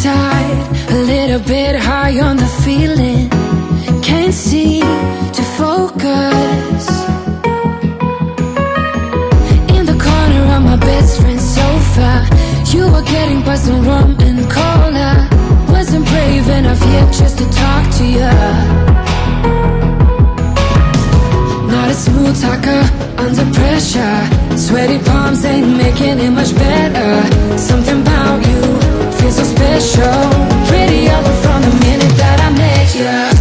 outside, a little bit high on the feeling. Can't seem to focus. In the corner of my best friend's sofa, you were getting buzzed on rum and cola. Wasn't brave enough yet just to talk to you. Not a smooth talker under pressure. Sweaty palms ain't making it much better. Something about you feels so special. Pretty all from the minute that I met you.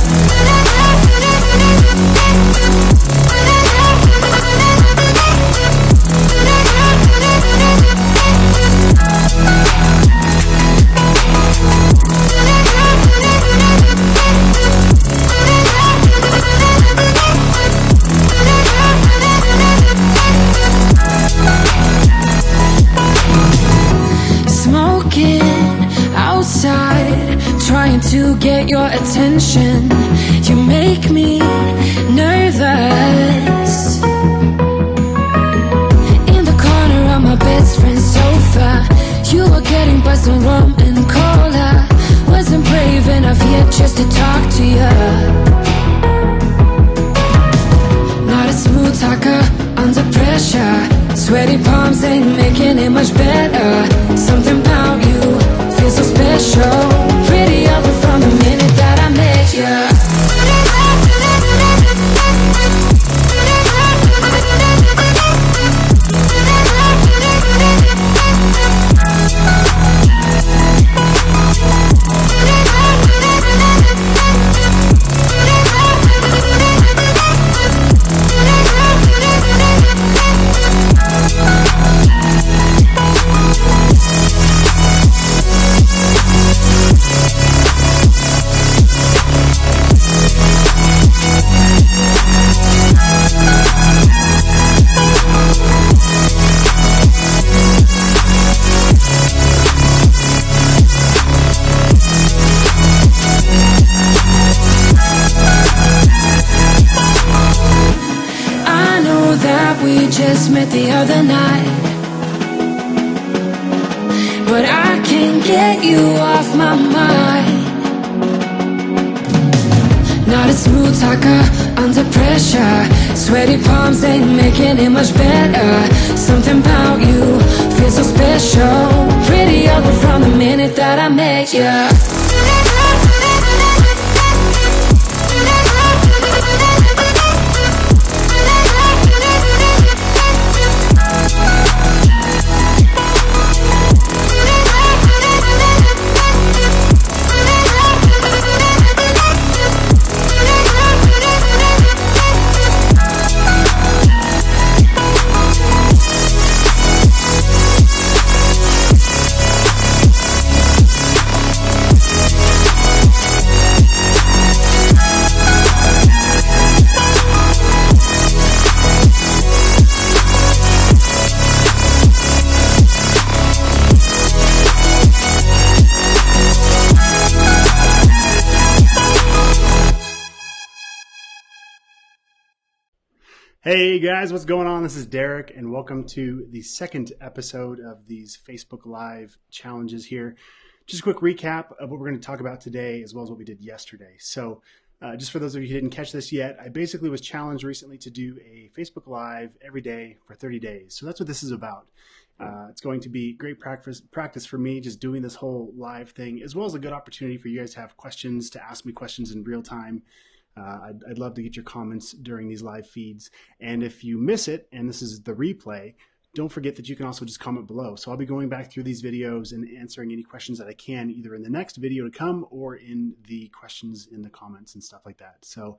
Trying to get your attention, you make me nervous. In the corner of my best friend's sofa, you were getting buzzed on rum and cola. Wasn't brave enough yet just to talk to you. Not a smooth talker under pressure. Sweaty palms ain't making it much better. Something about you feels so special. Pretty all from the minute that I met you. We just met the other night, but I can't get you off my mind. Not a smooth talker under pressure. Sweaty palms ain't making it much better. Something about you feels so special. Pretty ugly from the minute that I met you. Hey guys, what's going on? This is Derrick, and welcome to the second episode of these Facebook Live challenges here. Just a quick recap of what we're going to talk about today, as well as what we did yesterday. So just for those of you who didn't catch this yet, I basically was challenged recently to do a Facebook Live every day for 30 days. So that's what this is about. It's going to be great practice for me, just doing this whole live thing, as well as a good opportunity for you guys to have questions, to ask me questions in real time. I'd love to get your comments during these live feeds. And if you miss it, and this is the replay, don't forget that you can also just comment below. So I'll be going back through these videos and answering any questions that I can, either in the next video to come or in the questions in the comments and stuff like that. So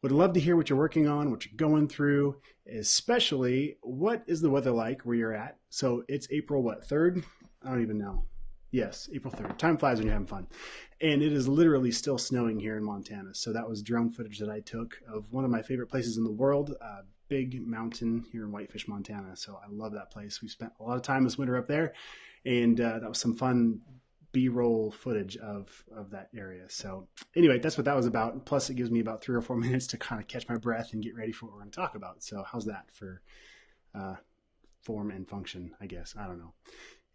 would love to hear what you're working on, what you're going through, especially what is the weather like where you're at. So it's April, what, 3rd? I don't even know. Yes, April 3rd. Time flies when you're having fun. And it is literally still snowing here in Montana. So that was drone footage that I took of one of my favorite places in the world, a big mountain here in Whitefish, Montana. So I love that place. We spent a lot of time this winter up there, and that was some fun B-roll footage of that area. So anyway, that's what that was about. Plus, it gives me about 3 or 4 minutes to kind of catch my breath and get ready for what we're going to talk about. So how's that for form and function, I guess? I don't know.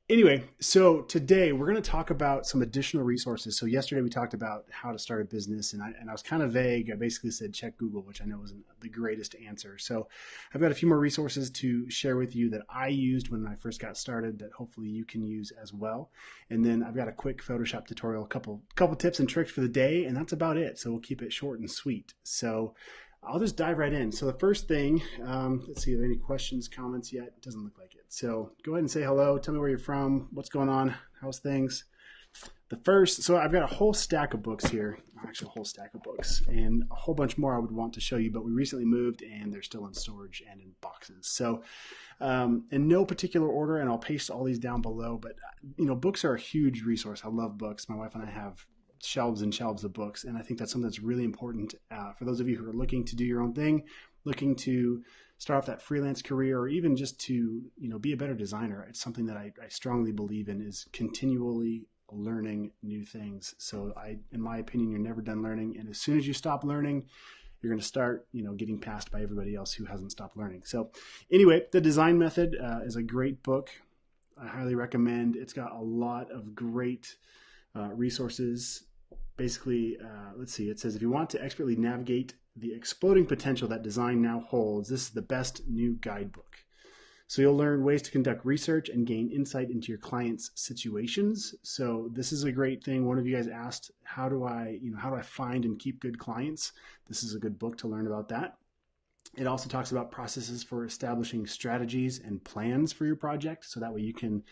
Anyway, so today we're going to talk about some additional resources. So yesterday we talked about how to start a business, and I was kind of vague. I basically said check Google, which I know wasn't the greatest answer. So I've got a few more resources to share with you that I used when I first got started that hopefully you can use as well. And then I've got a quick Photoshop tutorial, a couple tips and tricks for the day, and that's about it. So we'll keep it short and sweet. So I'll just dive right in. So the first thing, let's see, if any questions, comments yet? It doesn't look like it. So go ahead and say hello. Tell me where you're from. What's going on? How's things? So I've got a whole stack of books here, actually a whole stack of books, and a whole bunch more I would want to show you, but we recently moved and they're still in storage and in boxes. So in no particular order, and I'll paste all these down below, but books are a huge resource. I love books. My wife and I have shelves and shelves of books, and I think that's something that's really important for those of you who are looking to do your own thing, looking to start off that freelance career, or even just to be a better designer. It's something that I strongly believe in, is continually learning new things. So in my opinion, you're never done learning, and as soon as you stop learning, you're going to start getting passed by everybody else who hasn't stopped learning. So anyway, The Design Method is a great book. I highly recommend. It's got a lot of great resources. Basically, let's see, it says, if you want to expertly navigate the exploding potential that design now holds, this is the best new guidebook. So you'll learn ways to conduct research and gain insight into your clients' situations. So this is a great thing. One of you guys asked, how do I find and keep good clients? This is a good book to learn about that. It also talks about processes for establishing strategies and plans for your project. So that way you can,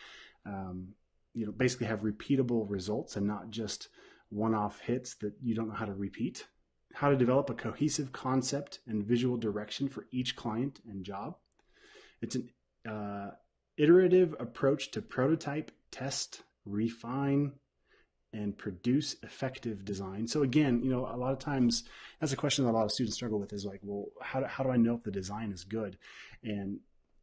basically have repeatable results and not just one-off hits that you don't know how to repeat. How to develop a cohesive concept and visual direction for each client and job. It's an iterative approach to prototype, test, refine, and produce effective design. So again, a lot of times that's a question that a lot of students struggle with, is like, well, how do I know if the design is good? And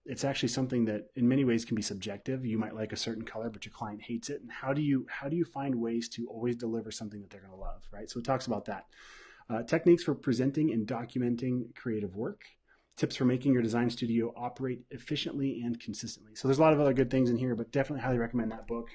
it's actually something that in many ways can be subjective. You might like a certain color, but your client hates it. And how do you find ways to always deliver something that they're going to love, right? So it talks about that. Techniques for presenting and documenting creative work. Tips for making your design studio operate efficiently and consistently. So there's a lot of other good things in here, but definitely highly recommend that book.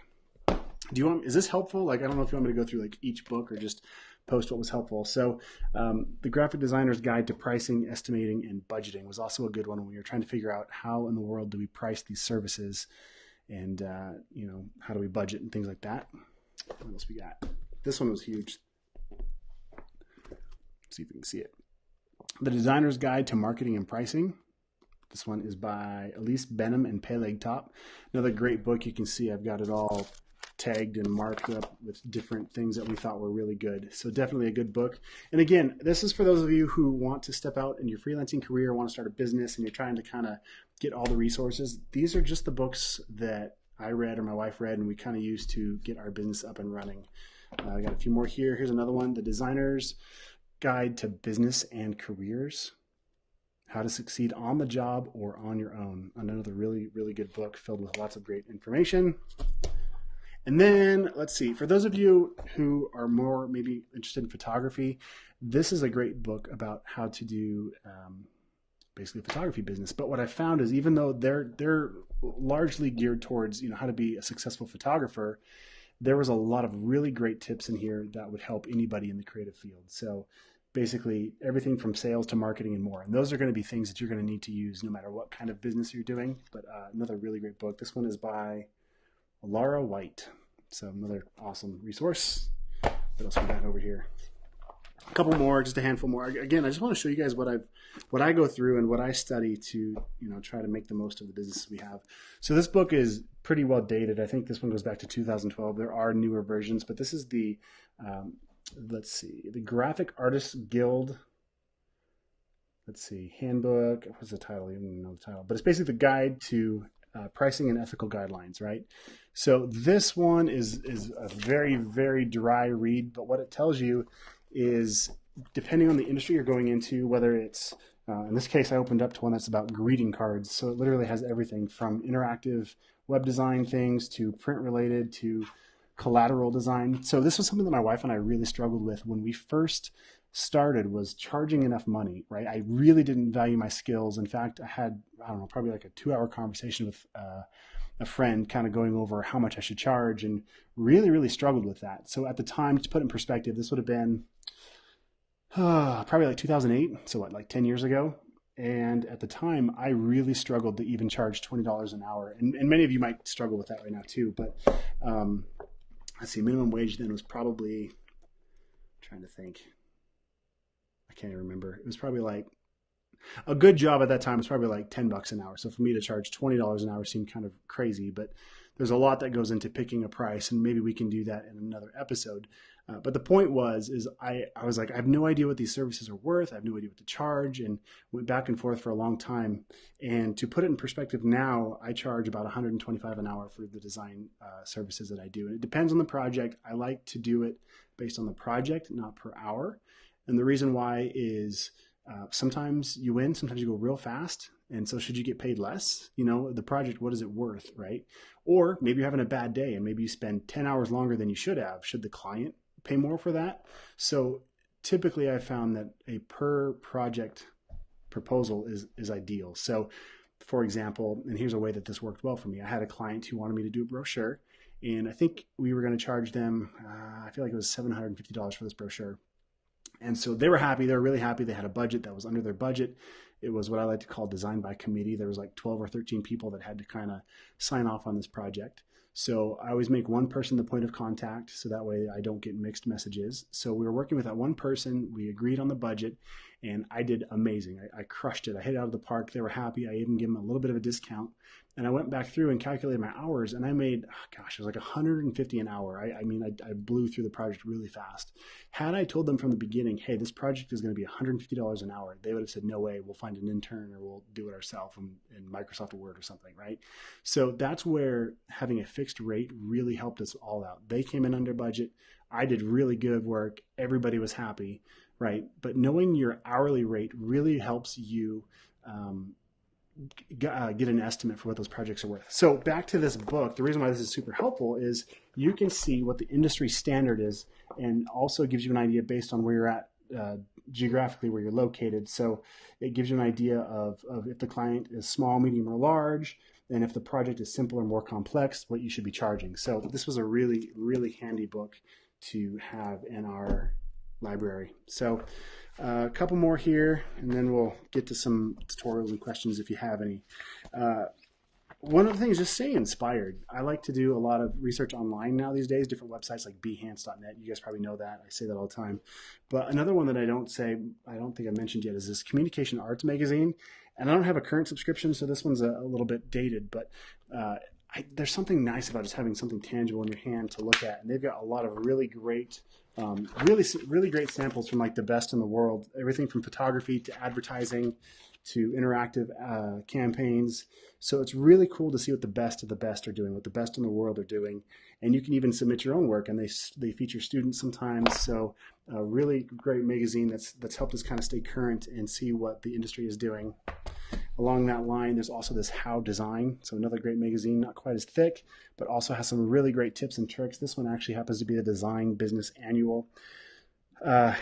Is this helpful? Like, I don't know if you want me to go through like each book or just post what was helpful. So the Graphic Designer's Guide to Pricing, Estimating, and Budgeting was also a good one when we were trying to figure out how in the world do we price these services, and how do we budget and things like that. What else we got? This one was huge. Let's see if we can see it. The Designer's Guide to Marketing and Pricing. This one is by Elise Benham and Peleg Top. Another great book. You can see I've got it all tagged and marked up with different things that we thought were really good. So definitely a good book. And again, this is for those of you who want to step out in your freelancing career, want to start a business, and you're trying to kind of get all the resources. These are just the books that I read or my wife read, and we kind of used to get our business up and running. I got a few more here. Here's another one, The Designer's Guide to Business and Careers. How to Succeed on the Job or on Your Own. Another really, really good book filled with lots of great information. And then, let's see, for those of you who are more maybe interested in photography, this is a great book about how to do basically a photography business. But what I found is, even though they're largely geared towards how to be a successful photographer, there was a lot of really great tips in here that would help anybody in the creative field. So basically everything from sales to marketing and more. And those are going to be things that you're going to need to use no matter what kind of business you're doing. But another really great book. This one is by Laura White. So another awesome resource. What else we got over here? A couple more, just a handful more. Again, I just want to show you guys what I go through and what I study to try to make the most of the business we have. So this book is pretty well dated. I think this one goes back to 2012. There are newer versions, but this is the let's see, the Graphic Artists Guild. Let's see, handbook. What's the title? You don't even know the title, but it's basically the guide to pricing and ethical guidelines, right? So this one is a very, very dry read, but what it tells you is, depending on the industry you're going into, whether it's, in this case, I opened up to one that's about greeting cards. So it literally has everything from interactive web design things to print related to collateral design. So this was something that my wife and I really struggled with when we first started, was charging enough money, right? I really didn't value my skills. In fact, I had, I don't know, probably like a 2-hour conversation with a friend kind of going over how much I should charge, and really, really struggled with that. So at the time, to put it in perspective, this would have been probably like 2008. So what, like 10 years ago? And at the time, I really struggled to even charge $20 an hour. And many of you might struggle with that right now too. But let's see, minimum wage then was probably, I'm trying to think, I can't even remember. It was probably like, a good job at that time was probably like $10 an hour. So for me to charge $20 an hour seemed kind of crazy, but there's a lot that goes into picking a price, and maybe we can do that in another episode. But the point is I was like, I have no idea what these services are worth. I have no idea what to charge, and went back and forth for a long time. And to put it in perspective now, I charge about $125 an hour for the design services that I do. And it depends on the project. I like to do it based on the project, not per hour. And the reason why is sometimes you win, sometimes you go real fast. And so should you get paid less? The project, what is it worth, right? Or maybe you're having a bad day and maybe you spend 10 hours longer than you should have. Should the client pay more for that? So typically I found that a per project proposal is ideal. So for example, and here's a way that this worked well for me. I had a client who wanted me to do a brochure, and I think we were going to charge them, I feel like it was $750 for this brochure. And so they were happy. They were really happy. They had a budget that was under their budget. It was what I like to call design by committee. There was like 12 or 13 people that had to kind of sign off on this project. So I always make one person the point of contact, so that way I don't get mixed messages. So we were working with that one person. We agreed on the budget, and I did amazing. I crushed it. I hit it out of the park. They were happy. I even gave them a little bit of a discount. And I went back through and calculated my hours, and I made, it was like $150 an hour. I blew through the project really fast. Had I told them from the beginning, hey, this project is going to be $150 an hour, they would have said, no way, we'll find an intern or we'll do it ourselves in Microsoft Word or something, right? So that's where having a fixed rate really helped us all out. They came in under budget. I did really good work. Everybody was happy, right? But knowing your hourly rate really helps you get an estimate for what those projects are worth. So back to this book, the reason why this is super helpful is you can see what the industry standard is, and also gives you an idea based on where you're at geographically, where you're located. So it gives you an idea of if the client is small, medium, or large, and if the project is simple or more complex, what you should be charging. So this was a really, really handy book to have in our library. So a couple more here, and then we'll get to some tutorials and questions if you have any. One of the things, just stay inspired. I like to do a lot of research online now these days, different websites like behance.net. You guys probably know that. I say that all the time. But another one that I don't think I mentioned yet is this Communication Arts magazine. And I don't have a current subscription, so this one's a little bit dated, but there's something nice about just having something tangible in your hand to look at. And they've got a lot of really great really great samples from like the best in the world, everything from photography to advertising to interactive campaigns. So it's really cool to see what the best of the best are doing, what the best in the world are doing. And you can even submit your own work, and they feature students sometimes. So a really great magazine that's helped us kind of stay current and see what the industry is doing. Along that line, there's also this How Design. So another great magazine, not quite as thick, but also has some really great tips and tricks. This one actually happens to be the Design Business Annual.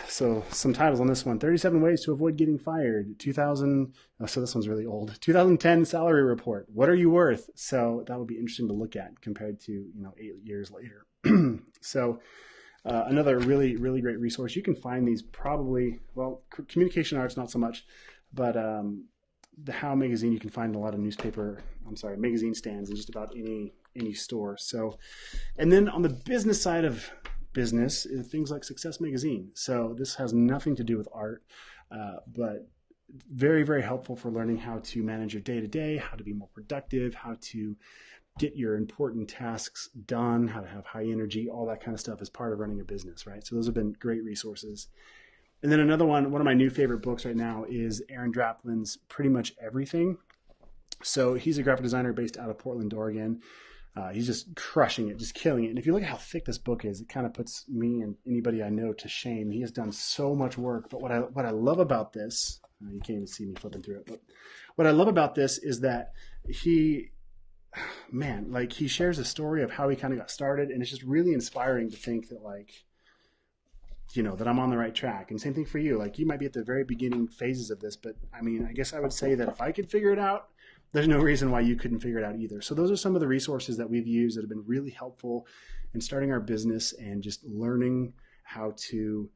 So some titles on this one: 37 Ways to Avoid Getting Fired, 2000. So this one's really old. 2010 Salary Report. What are you worth? So that would be interesting to look at compared to 8 years later. So another really, really great resource. You can find these probably, Communication Arts not so much, but the How magazine you can find in a lot of magazine stands in just about any store. So, and then on the business side of business, things like Success Magazine. So this has nothing to do with art, but very, very helpful for learning how to manage your day-to-day, how to be more productive, how to get your important tasks done, how to have high energy, all that kind of stuff as part of running a business, right? So those have been great resources. And then another one of my new favorite books right now is Aaron Draplin's Pretty Much Everything. So he's a graphic designer based out of Portland, Oregon. He's just crushing it, just killing it. And if you look at how thick this book is, it kind of puts me and anybody I know to shame. He has done so much work. But what I love about this, you can't even see me flipping through it, but what I love about this is that he shares a story of how he kind of got started. And it's just really inspiring to think that that I'm on the right track. And same thing for you. Like, you might be at the very beginning phases of this, but I guess I would say that if I could figure it out, there's no reason why you couldn't figure it out either. So those are some of the resources that we've used that have been really helpful in starting our business and just learning how to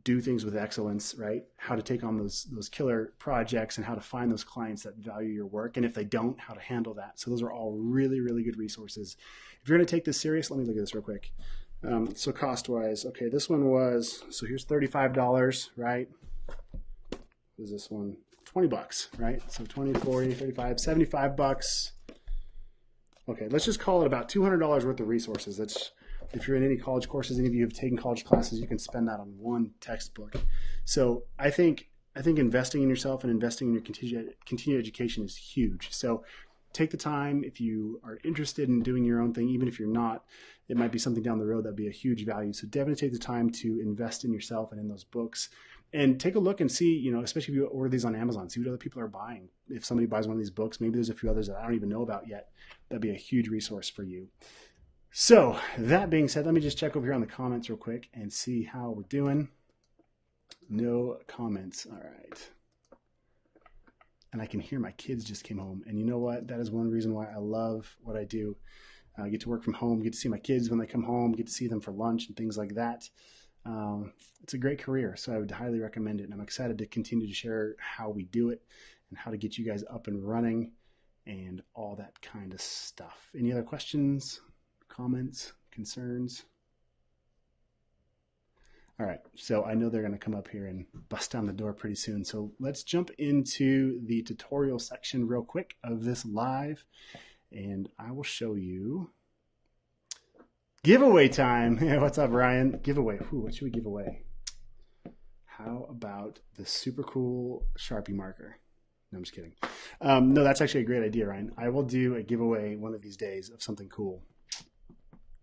do things with excellence, right? How to take on those killer projects and how to find those clients that value your work. And if they don't, how to handle that. So those are all really, really good resources. If you're going to take this serious, let me look at this real quick. So cost wise, okay, this one was, so here's $35, right? What is this one? $20, right? So 20, 40, 35, 75 bucks. Okay, let's just call it about $200 worth of resources. That's, if you're in any college courses, any of you have taken college classes, you can spend that on one textbook. So I think investing in yourself and investing in your continued education is huge. So take the time. If you are interested in doing your own thing, even if you're not, it might be something down the road that'd be a huge value. So definitely take the time to invest in yourself and in those books. And take a look and see, you know, especially if you order these on Amazon, see what other people are buying. If somebody buys one of these books, maybe there's a few others that I don't even know about yet. That'd be a huge resource for you. So that being said, let me just check over here on the comments real quick and see how we're doing. No comments. All right. And I can hear my kids just came home. And you know what? That is one reason why I love what I do. I get to work from home, get to see my kids when they come home, get to see them for lunch and things like that. It's a great career, so I would highly recommend it. And I'm excited to continue to share how we do it and how to get you guys up and running and all that kind of stuff. Any other questions, comments, concerns? All right, so I know they're going to come up here and bust down the door pretty soon. So let's jump into the tutorial section real quick of this live, and I will show you. Giveaway time. What's up, Ryan? Giveaway. Ooh, what should we give away? How about the super cool Sharpie marker? No, I'm just kidding. No, that's actually a great idea, Ryan. I will do a giveaway one of these days of something cool.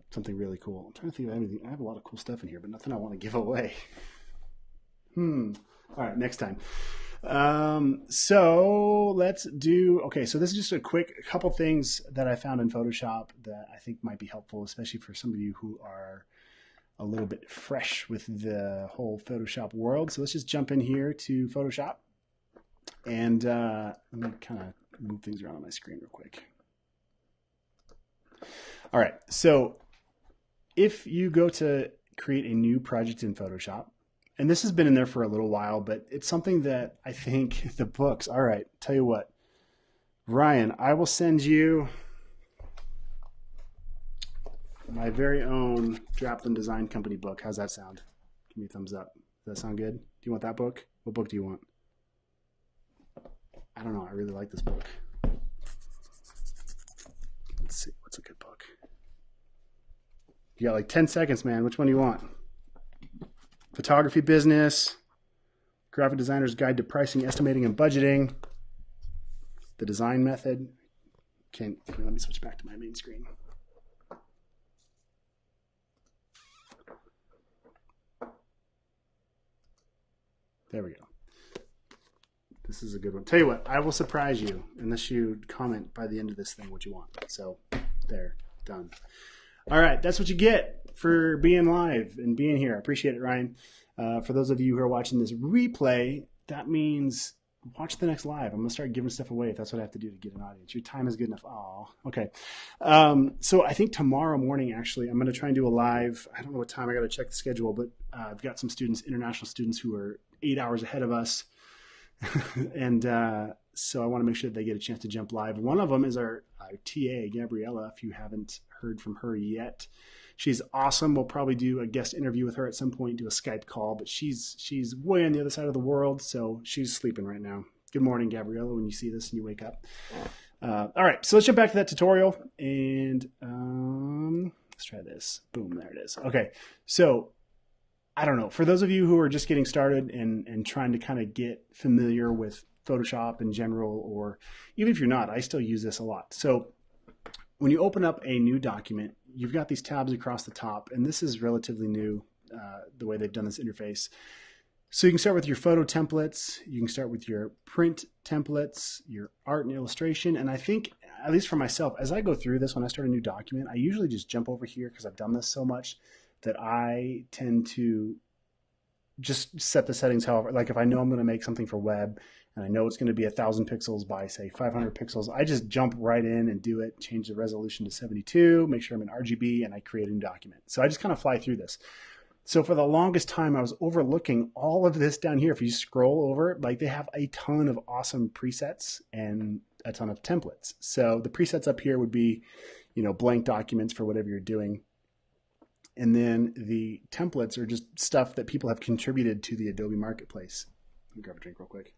Something really cool. I'm trying to think of anything. I have a lot of cool stuff in here, but nothing I want to give away. All right, next time. So let's do, okay, so this is just a quick couple things that I found in Photoshop that I think might be helpful, especially for some of you who are a little bit fresh with the whole Photoshop world. So let's just jump in here to Photoshop and let me kind of move things around on my screen real quick. All right, so if you go to create a new project in Photoshop, and this has been in there for a little while, but it's something that I think the books, all right, tell you what, Ryan, I will send you my very own Draplin Design Company book. How's that sound? Give me a thumbs up. Does that sound good? Do you want that book? What book do you want? I don't know. I really like this book. Let's see. What's a good book? You got like 10 seconds, man. Which one do you want? Photography Business, Graphic Designer's Guide to Pricing, Estimating, and Budgeting, The Design Method. Let me switch back to my main screen. There we go. This is a good one. Tell you what, I will surprise you unless you comment by the end of this thing what you want. So there, done. All right, that's what you get for being live and being here. I appreciate it, Ryan. For those of you who are watching this replay, that means watch the next live. I'm going to start giving stuff away if that's what I have to do to get an audience. Your time is good enough. Oh, okay. So I think tomorrow morning, actually, I'm going to try and do a live. I don't know what time. I got to check the schedule, but I've got some students, international students, who are 8 hours ahead of us. And so I want to make sure that they get a chance to jump live. One of them is our TA, Gabriella, if you haven't heard from her yet. She's awesome. We'll probably do a guest interview with her at some point, do a Skype call, but she's way on the other side of the world, so she's sleeping right now. Good morning, Gabriella, when you see this and you wake up. All right, so let's jump back to that tutorial, and let's try this. Boom, there it is. Okay, so I don't know. For those of you who are just getting started and trying to kind of get familiar with Photoshop in general, or even if you're not, I still use this a lot. So when you open up a new document, you've got these tabs across the top, and this is relatively new, the way they've done this interface. So you can start with your photo templates, you can start with your print templates, your art and illustration, and I think, at least for myself, as I go through this, when I start a new document, I usually just jump over here because I've done this so much that I tend to just set the settings however, like if I know I'm going to make something for web and I know it's going to be 1,000 pixels by say 500 pixels, I just jump right in and do it, change the resolution to 72, make sure I'm in RGB, and I create a new document. So I just kind of fly through this. So for the longest time, I was overlooking all of this down here. If you scroll over, like they have a ton of awesome presets and a ton of templates. So the presets up here would be, blank documents for whatever you're doing. And then the templates are just stuff that people have contributed to the Adobe Marketplace. Let me grab a drink real quick.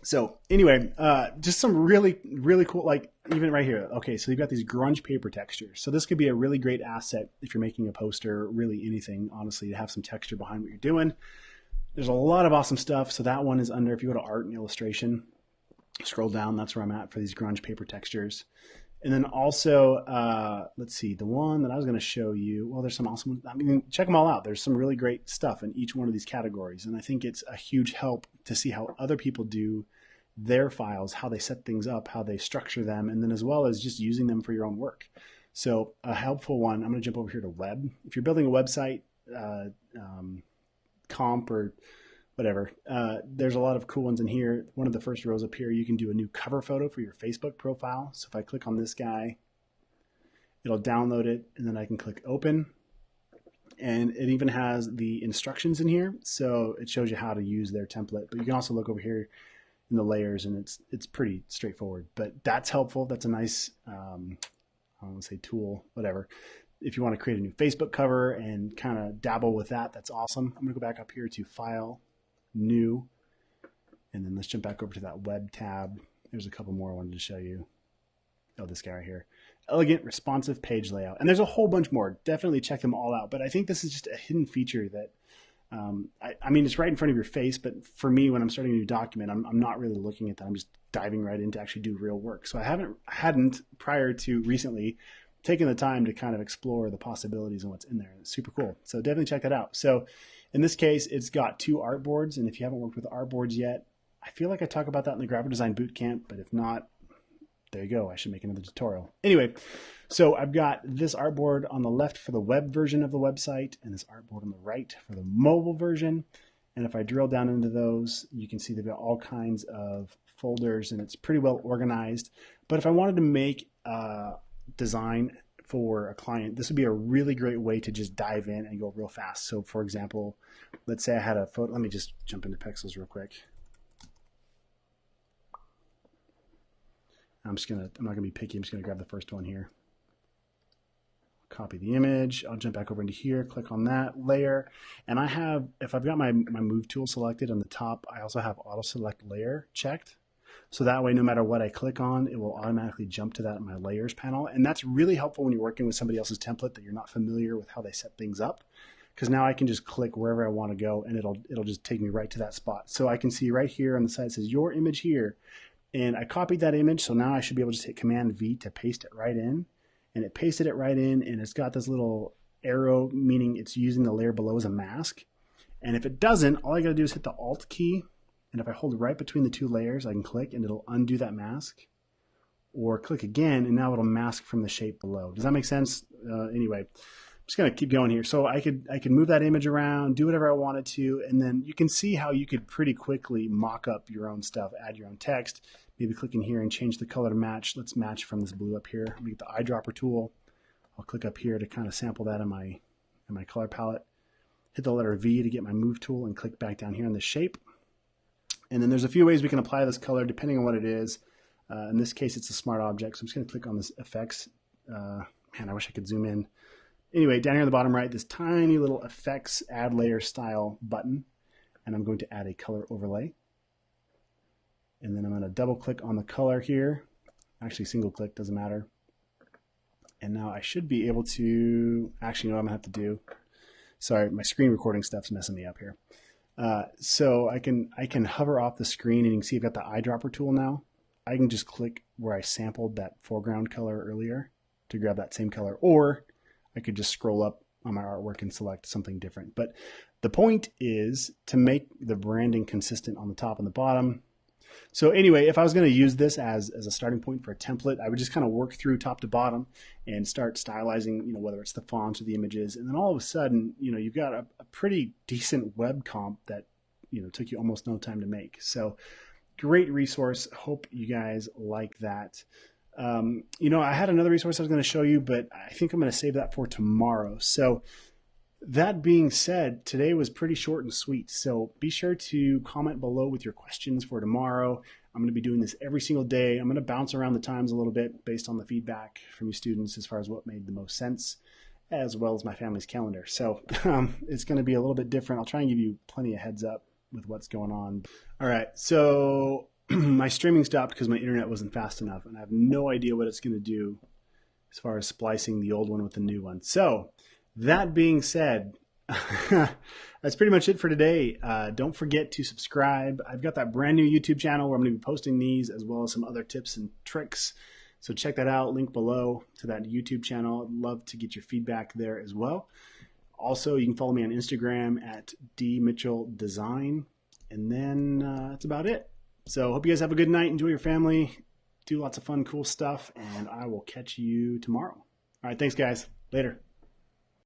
So anyway, just some really, really cool, like even right here. Okay, so you've got these grunge paper textures. So this could be a really great asset if you're making a poster, really anything, honestly, to have some texture behind what you're doing. There's a lot of awesome stuff. So that one is under, if you go to art and illustration, scroll down, that's where I'm at for these grunge paper textures. And then also, let's see, the one that I was going to show you, well, there's some awesome, check them all out. There's some really great stuff in each one of these categories. And I think it's a huge help to see how other people do their files, how they set things up, how they structure them, and then as well as just using them for your own work. So a helpful one, I'm going to jump over here to web. If you're building a website, comp or whatever, there's a lot of cool ones in here. One of the first rows up here, you can do a new cover photo for your Facebook profile. So if I click on this guy, it'll download it, and then I can click open. And it even has the instructions in here. So it shows you how to use their template. But you can also look over here in the layers, and it's pretty straightforward. But that's helpful. That's a nice, I don't want to say tool, whatever. If you want to create a new Facebook cover and kind of dabble with that, that's awesome. I'm going to go back up here to File, New, and then let's jump back over to that Web tab. There's a couple more I wanted to show you. Oh, this guy right here. Elegant, responsive page layout. And there's a whole bunch more. Definitely check them all out. But I think this is just a hidden feature that, I mean, it's right in front of your face. But for me, when I'm starting a new document, I'm not really looking at that. I'm just diving right in to actually do real work. So I hadn't prior to recently taken the time to kind of explore the possibilities and what's in there. It's super cool. So definitely check that out. So in this case, it's got 2 artboards. And if you haven't worked with artboards yet, I feel like I talk about that in the graphic design bootcamp, but if not, there you go. I should make another tutorial. Anyway, so I've got this artboard on the left for the web version of the website and this artboard on the right for the mobile version. And if I drill down into those, you can see they've got all kinds of folders and it's pretty well organized. But if I wanted to make a design for a client, this would be a really great way to just dive in and go real fast. So for example, let's say I had a photo. Let me just jump into Pexels real quick. I'm not gonna be picky. I'm just gonna grab the first one here. Copy the image. I'll jump back over into here, click on that layer. And I have, if I've got my move tool selected on the top, I also have auto select layer checked. So that way, no matter what I click on, it will automatically jump to that in my layers panel. And that's really helpful when you're working with somebody else's template that you're not familiar with how they set things up. Because now I can just click wherever I want to go and it'll just take me right to that spot. So I can see right here on the side, it says your image here. And I copied that image, so now I should be able to just hit Command V to paste it right in. And it pasted it right in, and it's got this little arrow, meaning it's using the layer below as a mask. And if it doesn't, all I gotta do is hit the Alt key, and if I hold right between the 2 layers, I can click and it'll undo that mask. Or click again, and now it'll mask from the shape below. Does that make sense? Anyway, I'm just gonna keep going here. So I could move that image around, do whatever I wanted to, and then you can see how you could pretty quickly mock up your own stuff, add your own text. Maybe click in here and change the color to match. Let's match from this blue up here. Let me get the eyedropper tool. I'll click up here to kind of sample that in my color palette. Hit the letter V to get my move tool and click back down here on the shape. And then there's a few ways we can apply this color depending on what it is. In this case, it's a smart object. So I'm just going to click on this effects. Man, I wish I could zoom in. Anyway, down here on the bottom right, this tiny little effects add layer style button. And I'm going to add a color overlay. And then I'm going to double click on the color here. Actually, single click, doesn't matter. And now I should be able to, actually, you know what I'm going to have to do? Sorry, my screen recording stuff's messing me up here. So I can hover off the screen and you can see I've got the eyedropper tool now. I can just click where I sampled that foreground color earlier to grab that same color, or I could just scroll up on my artwork and select something different. But the point is to make the branding consistent on the top and the bottom. So anyway, if I was going to use this as a starting point for a template, I would just kind of work through top to bottom and start stylizing, whether it's the fonts or the images. And then all of a sudden, you've got a pretty decent web comp that, took you almost no time to make. So great resource. Hope you guys like that. I had another resource I was going to show you, but I think I'm going to save that for tomorrow. So that being said, today was pretty short and sweet. So be sure to comment below with your questions for tomorrow. I'm going to be doing this every single day. I'm going to bounce around the times a little bit based on the feedback from you students as far as what made the most sense, as well as my family's calendar. So it's going to be a little bit different. I'll try and give you plenty of heads up with what's going on. All right. So my streaming stopped because my internet wasn't fast enough, and I have no idea what it's going to do as far as splicing the old one with the new one. So that being said, that's pretty much it for today. Don't forget to subscribe. I've got that brand new YouTube channel where I'm going to be posting these as well as some other tips and tricks. So check that out. Link below to that YouTube channel. I'd love to get your feedback there as well. Also, you can follow me on Instagram at dmitchelldesign. And then that's about it. So hope you guys have a good night. Enjoy your family. Do lots of fun, cool stuff. And I will catch you tomorrow. All right. Thanks, guys. Later.